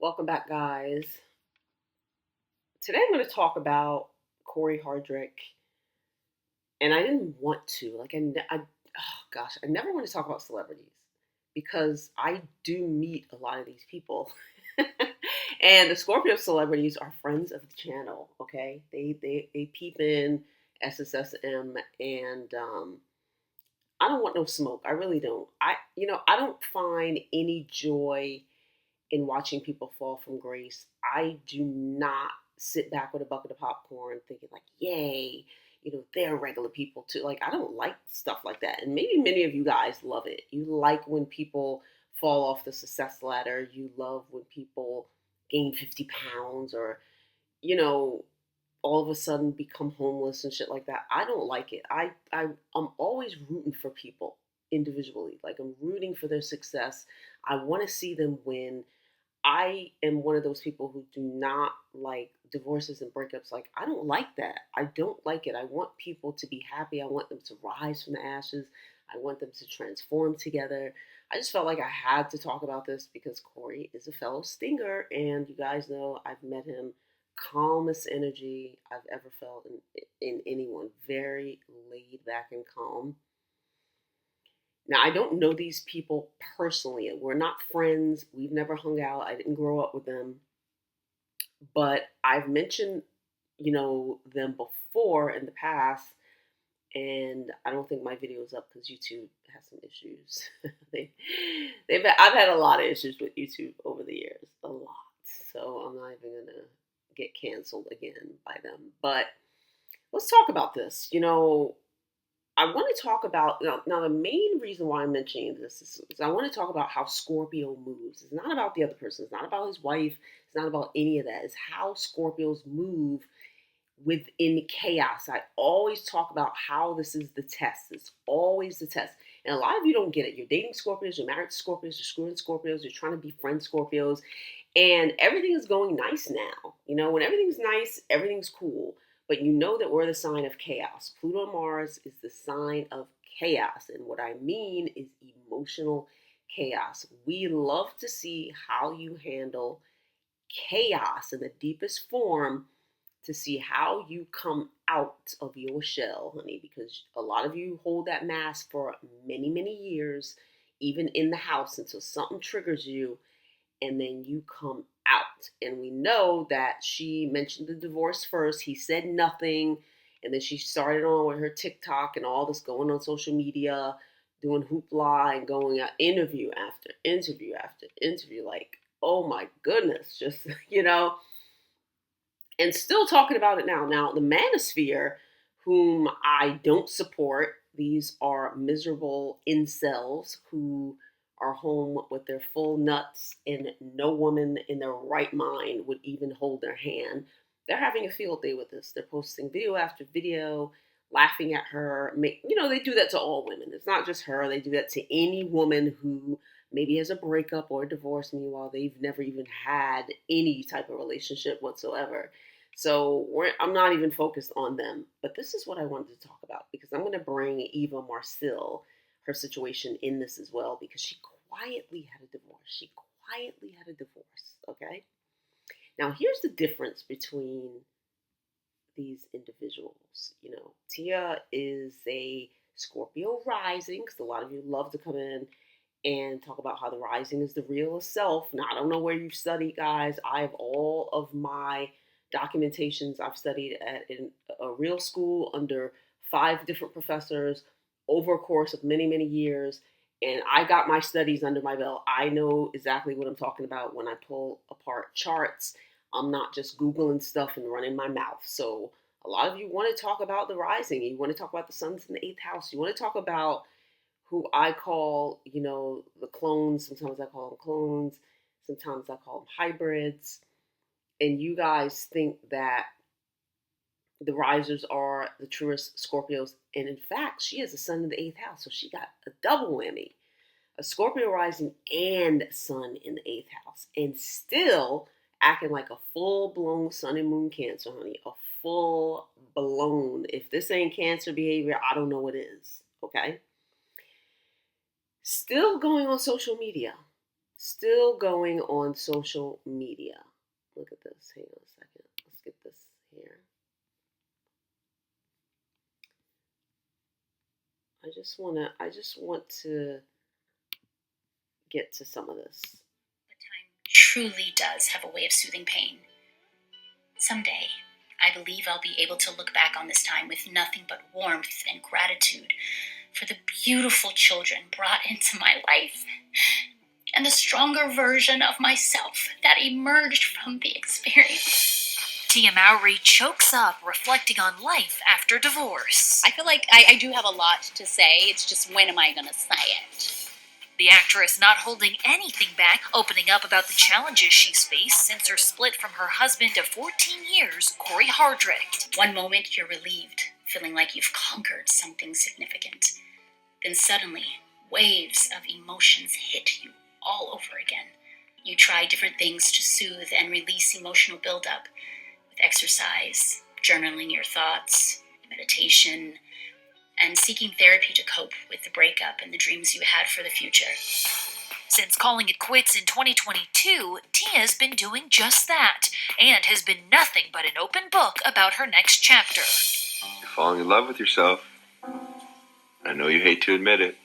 Welcome back, guys. Today I'm going to talk about Corey Hardrick, and I didn't want to. Oh gosh, I never want to talk about celebrities because I do meet a lot of these people, and the Scorpio celebrities are friends of the channel. Okay, they peep in SSSM, and I don't want no smoke. I really don't. I don't find any joy in watching people fall from grace. I do not sit back with a bucket of popcorn thinking like, yay, they're regular people too. Like, I don't like stuff like that. And maybe many of you guys love it. You like when people fall off the success ladder. You love when people gain 50 pounds or, you know, all of a sudden become homeless and shit like that. I don't like it. I'm always rooting for people individually. Like, I'm rooting for their success. I want to see them win. I am one of those people who do not like divorces and breakups. Like, I don't like that. I don't like it. I want people to be happy. I want them to rise from the ashes. I want them to transform together. I just felt like I had to talk about this because Corey is a fellow stinger, and you guys know I've met him. Calmest energy I've ever felt in anyone. Very laid back and calm. Now, I don't know these people personally. We're not friends. We've never hung out. I didn't grow up with them. But I've mentioned, them before in the past. And I don't think my video is up because YouTube has some issues. I've had a lot of issues with YouTube over the years. A lot. So I'm not even going to get canceled again by them. But let's talk about this. I want to talk about now. The main reason why I'm mentioning this is I want to talk about how Scorpio moves. It's not about the other person. It's not about his wife. It's not about any of that. It's how Scorpios move within chaos. I always talk about how this is the test. It's always the test. And a lot of you don't get it. You're dating Scorpios, you're married to Scorpios, you're screwing Scorpios, you're trying to befriend Scorpios, and everything is going nice now. When everything's nice, everything's cool. But you know that we're the sign of chaos. Pluto and Mars is the sign of chaos. And what I mean is emotional chaos. We love to see how you handle chaos in the deepest form, to see how you come out of your shell, honey, because a lot of you hold that mask for many, many years, even in the house, until something triggers you, and then you come out. And we know that she mentioned the divorce first. He said nothing. And then she started on with her TikTok and all this, going on social media, doing hoopla and going out interview after interview after interview. Like, oh my goodness, just, and still talking about it now. Now, the manosphere, whom I don't support, these are miserable incels who are home with their full nuts, and no woman in their right mind would even hold their hand. They're having a field day with this. They're posting video after video, laughing at her. They do that to all women. It's not just her. They do that to any woman who maybe has a breakup or a divorce. Meanwhile, they've never even had any type of relationship whatsoever. So I'm not even focused on them. But this is what I wanted to talk about, because I'm going to bring Eva Marcille, her situation, in this as well, because she quietly had a divorce. She quietly had a divorce, okay? Now, here's the difference between these individuals. Tia is a Scorpio rising, because a lot of you love to come in and talk about how the rising is the realest self. Now, I don't know where you've studied, guys. I have all of my documentations. I've studied at a real school under 5 different professors over a course of many, many years. And I got my studies under my belt. I know exactly what I'm talking about when I pull apart charts. I'm not just Googling stuff and running my mouth. So a lot of you want to talk about the rising. You want to talk about the suns in the 8th house. You want to talk about who I call, the clones. Sometimes I call them clones. Sometimes I call them hybrids. And you guys think that the risers are the truest Scorpios. And in fact, she has a sun in the 8th house. So she got a double whammy. A Scorpio rising and sun in the 8th house. And still acting like a full-blown sun and moon Cancer, honey. A full-blown. If this ain't Cancer behavior, I don't know what is. Okay? Still going on social media. Still going on social media. Look at this. Hang on a second. Let's get this here. I just want to get to some of this. But time truly does have a way of soothing pain. Someday, I believe I'll be able to look back on this time with nothing but warmth and gratitude for the beautiful children brought into my life and the stronger version of myself that emerged from the experience. Tia Mowry chokes up, reflecting on life after divorce. I feel like I do have a lot to say. It's just, when am I going to say it? The actress not holding anything back, opening up about the challenges she's faced since her split from her husband of 14 years, Corey Hardrick. One moment you're relieved, feeling like you've conquered something significant. Then suddenly, waves of emotions hit you all over again. You try different things to soothe and release emotional buildup, with exercise, journaling your thoughts, meditation, and seeking therapy to cope with the breakup and the dreams you had for the future. Since calling it quits in 2022, Tia's been doing just that, and has been nothing but an open book about her next chapter. You're falling in love with yourself. I know you hate to admit it.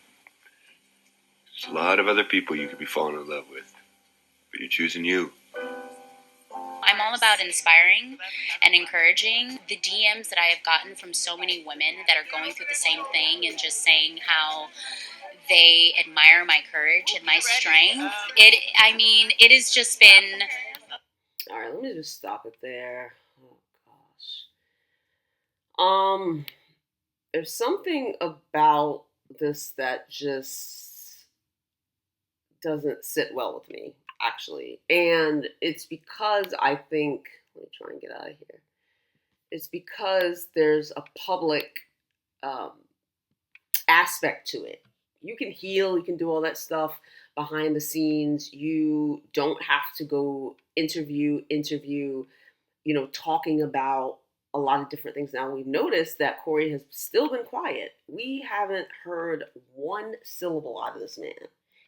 There's a lot of other people you could be falling in love with, but you're choosing you. I'm all about inspiring and encouraging. The DMs that I have gotten from so many women that are going through the same thing and just saying how they admire my courage and my strength. It has just been... All right, let me just stop it there. Oh gosh. There's something about this that just doesn't sit well with me, actually. And it's because I think, let me try and get out of here. It's because there's a public aspect to it. You can heal, you can do all that stuff behind the scenes. You don't have to go interview, talking about a lot of different things. Now, we've noticed that Corey has still been quiet. We haven't heard one syllable out of this man.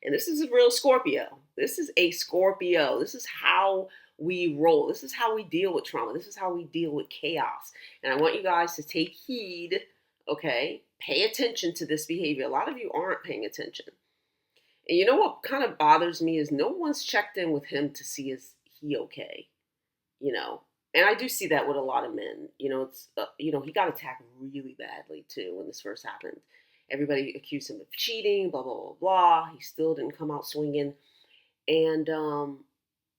And this is a real Scorpio. This is a Scorpio. This is how we roll. This is how we deal with trauma. This is how we deal with chaos. And I want you guys to take heed, okay? Pay attention to this behavior. A lot of you aren't paying attention. And you know what kind of bothers me is no one's checked in with him to see is he okay, And I do see that with a lot of men. It's he got attacked really badly too when this first happened. Everybody accused him of cheating, blah blah blah blah. He still didn't come out swinging, and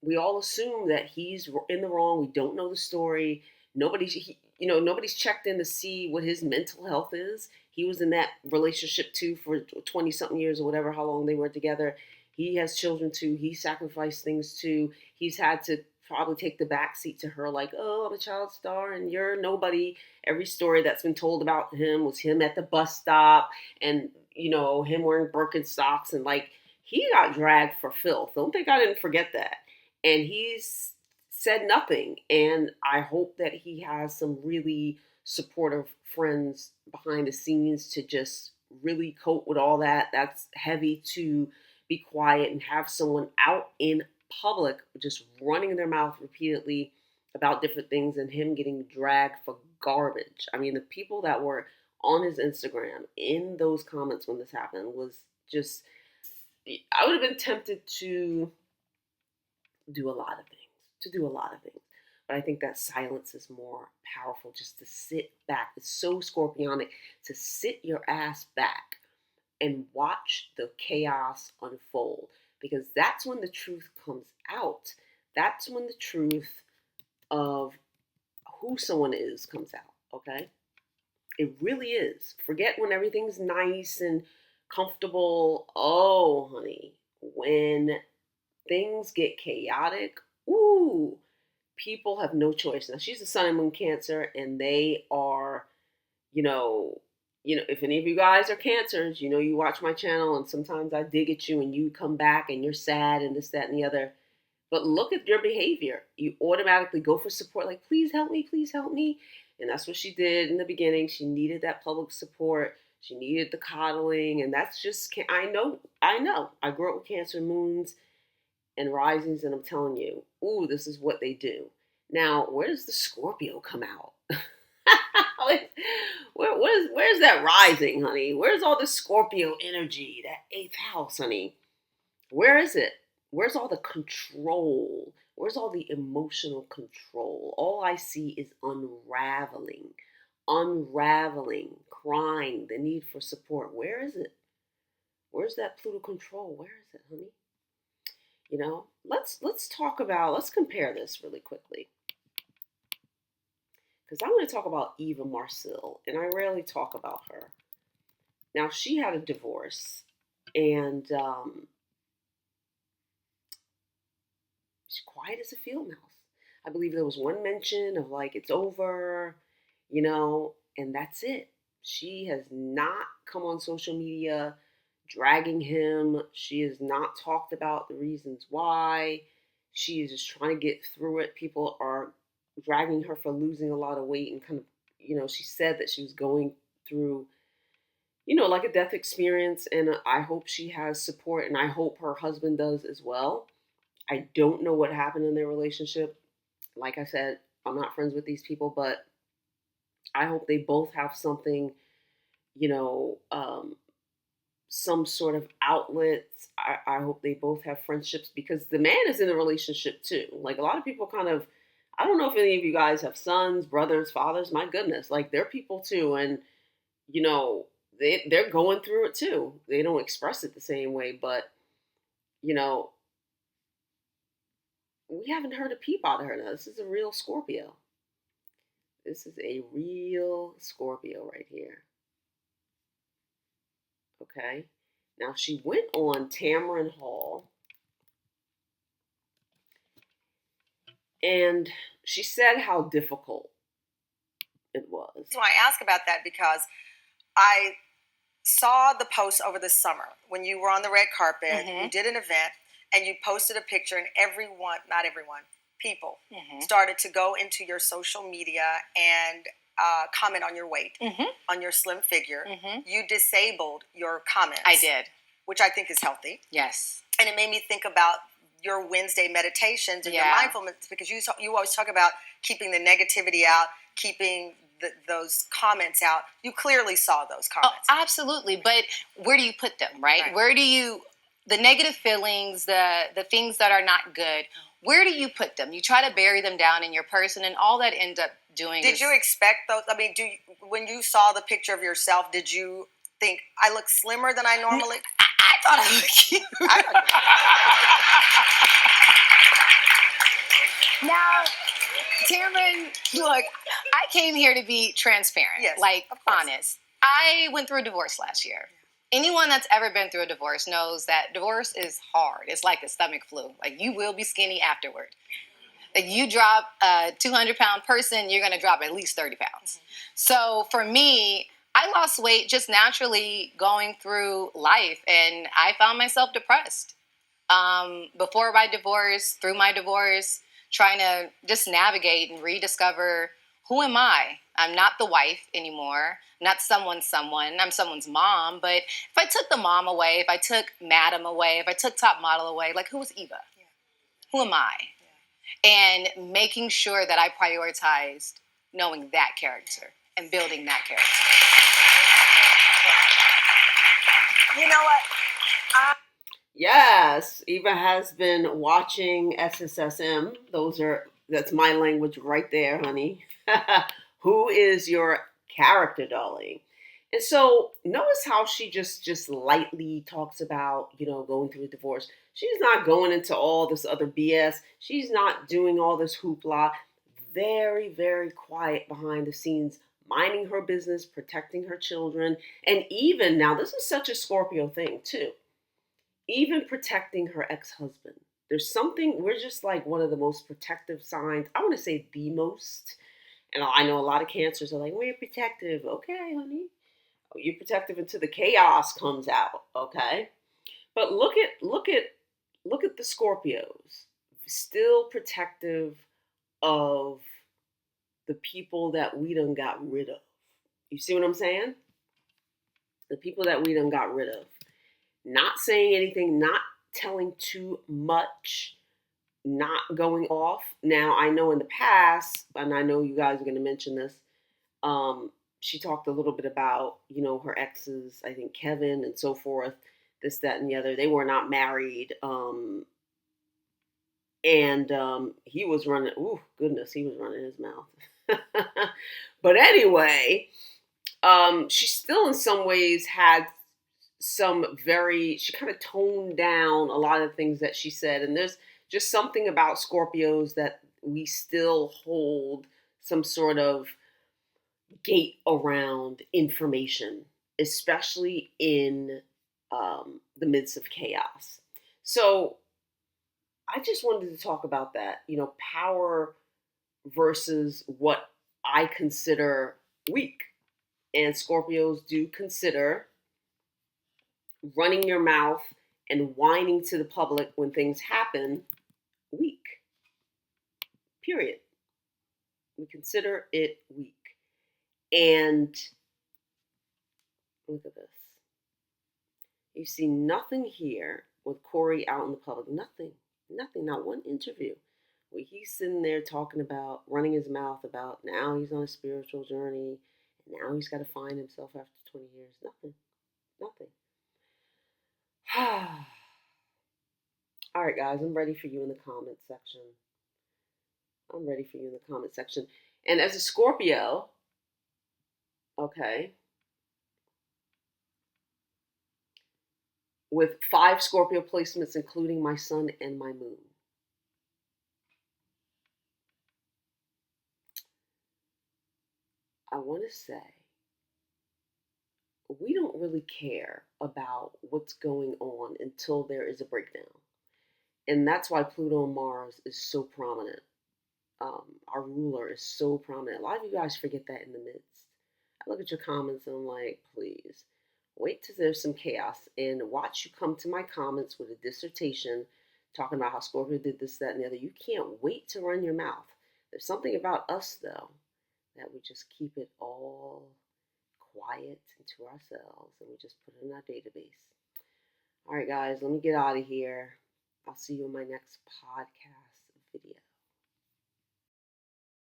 we all assume that he's in the wrong. We don't know the story. Nobody's checked in to see what his mental health is. He was in that relationship too for 20 something years or whatever, how long they were together. He has children too. He sacrificed things too. He's had to probably take the back seat to her, like, oh, I'm a child star and you're nobody. Every story that's been told about him was him at the bus stop and, him wearing Birkenstocks, and like, he got dragged for filth. Don't think I didn't forget that. And he's said nothing. And I hope that he has some really supportive friends behind the scenes to just really cope with all that. That's heavy to be quiet and have someone out in public just running their mouth repeatedly about different things and him getting dragged for garbage. I mean, the people that were on his Instagram in those comments when this happened was just, I would have been tempted to do a lot of things. But I think that silence is more powerful, just to sit back. It's so scorpionic to sit your ass back and watch the chaos unfold, because that's when the truth comes out. That's when the truth of who someone is comes out, okay? It really is. Forget when everything's nice and comfortable. Oh, honey, when things get chaotic, ooh, people have no choice. Now, she's a sun and moon Cancer, and they are, if any of you guys are Cancers, you watch my channel, and sometimes I dig at you, and you come back, and you're sad, and this, that, and the other. But look at your behavior. You automatically go for support, like, please help me, please help me. And that's what she did in the beginning. She needed that public support. She needed the coddling, and that's just, I know. I grew up with Cancer moons, and risings, and I'm telling you, ooh, this is what they do. Now, where does the Scorpio come out? Where's that rising, honey? Where's all the Scorpio energy, that eighth house, honey? Where is it? Where's all the control? Where's all the emotional control? All I see is unraveling, crying, the need for support. Where is it? Where's that Pluto control? Where is it, honey? You know, let's compare this really quickly. Because I'm going to talk about Eva Marcille, and I rarely talk about her. Now, she had a divorce, and she's quiet as a field mouse. I believe there was one mention of like, it's over, you know, and that's it. She has not come on social media dragging him. She has not talked about the reasons why. She is just trying to get through it. People are dragging her for losing a lot of weight and kind of, you know, she said that she was going through, you know, like a death experience. And I hope she has support, and I hope her husband does as well. I don't know what happened in their relationship. Like I said, I'm not friends with these people, but I hope they both have something, you know, some sort of outlet. I hope they both have friendships, because the man is in a relationship too. Like, a lot of people kind of, I don't know if any of you guys have sons, brothers, fathers. My goodness, like, they're people too, and you know they're going through it too. They don't express it the same way, but you know, we haven't heard a peep out of her. Now, this is a real Scorpio. This is a real Scorpio right here. Okay. Now, she went on Tamron Hall, and she said how difficult it was. So I ask about that because I saw the post over the summer when you were on the red carpet. You did an event, and you posted a picture, and not everyone, people started to go into your social media and comment on your weight, on your slim figure. You disabled your comments. I did. Which I think is healthy. Yes. And it made me think about your Wednesday meditations and your mindfulness, because you always talk about keeping the negativity out, keeping those comments out. You clearly saw those comments. Oh, absolutely. But where do you put them, right? Where do you, the negative feelings, the things that are not good, where do you put them? You try to bury them down in your person, and all that ends up doing Did you expect those? I mean, when you saw the picture of yourself, did you think, I look slimmer than I normally? I thought I looked cute. Now, Tamron, look, I came here to be transparent, honest. I went through a divorce last year. Anyone that's ever been through a divorce knows that divorce is hard. It's like the stomach flu. Like, you will be skinny afterward. Like, you drop a 200-pound person, you're going to drop at least 30 pounds. So for me, I lost weight just naturally going through life, and I found myself depressed. Before my divorce, through my divorce, trying to just navigate and rediscover, who am I? I'm not the wife anymore, not someone, I'm someone's mom. But if I took the mom away, if I took madam away, if I took top model away, like, who was Eva? Yeah. Who am I? Yeah. And making sure that I prioritized knowing that character and building that character. You know what? Yes, Eva has been watching SSSM. That's my language right there, honey. Who is your character, darling? And so notice how she just lightly talks about, you know, going through a divorce. She's not going into all this other BS. She's not doing all this hoopla. Very, very quiet behind the scenes, minding her business, protecting her children. And even, now this is such a Scorpio thing too, even protecting her ex-husband. There's something, we're just like one of the most protective signs. I want to say the most. And I know a lot of Cancers are like, we're protective. Okay, honey. You're protective until the chaos comes out, okay? But look at the Scorpios. Still protective of the people that we done got rid of. You see what I'm saying? The people that we done got rid of. Not saying anything, not telling too much, not going off. Now, I know in the past, and I know you guys are going to mention this, she talked a little bit about, her exes, I think Kevin and so forth, this, that, and the other. They were not married. And he was running, ooh, goodness, he was running his mouth. But anyway, she still in some ways had she kind of toned down a lot of things that she said. And there's just something about Scorpios that we still hold some sort of gate around information, especially in the midst of chaos. So I just wanted to talk about that, power versus what I consider weak. And Scorpios do consider running your mouth and whining to the public when things happen weak. Period. We consider it weak. And look at this. You see nothing here with Corey out in the public. Nothing. Not one interview where he's sitting there talking about, running his mouth about now he's on a spiritual journey and now he's got to find himself after 20 years. Nothing. All right, guys, I'm ready for you in the comment section. And as a Scorpio, okay, with 5 Scorpio placements, including my sun and my moon. I want to say, we don't really care about what's going on until there is a breakdown. And that's why Pluto and Mars is so prominent. Our ruler is so prominent. A lot of you guys forget that in the midst. I look at your comments and I'm like, please, wait till there's some chaos and watch you come to my comments with a dissertation talking about how Scorpio did this, that, and the other. You can't wait to run your mouth. There's something about us, though, that we just keep it all quiet into ourselves and we just put it in our database. All right, guys, let me get out of here. I'll see you in my next podcast.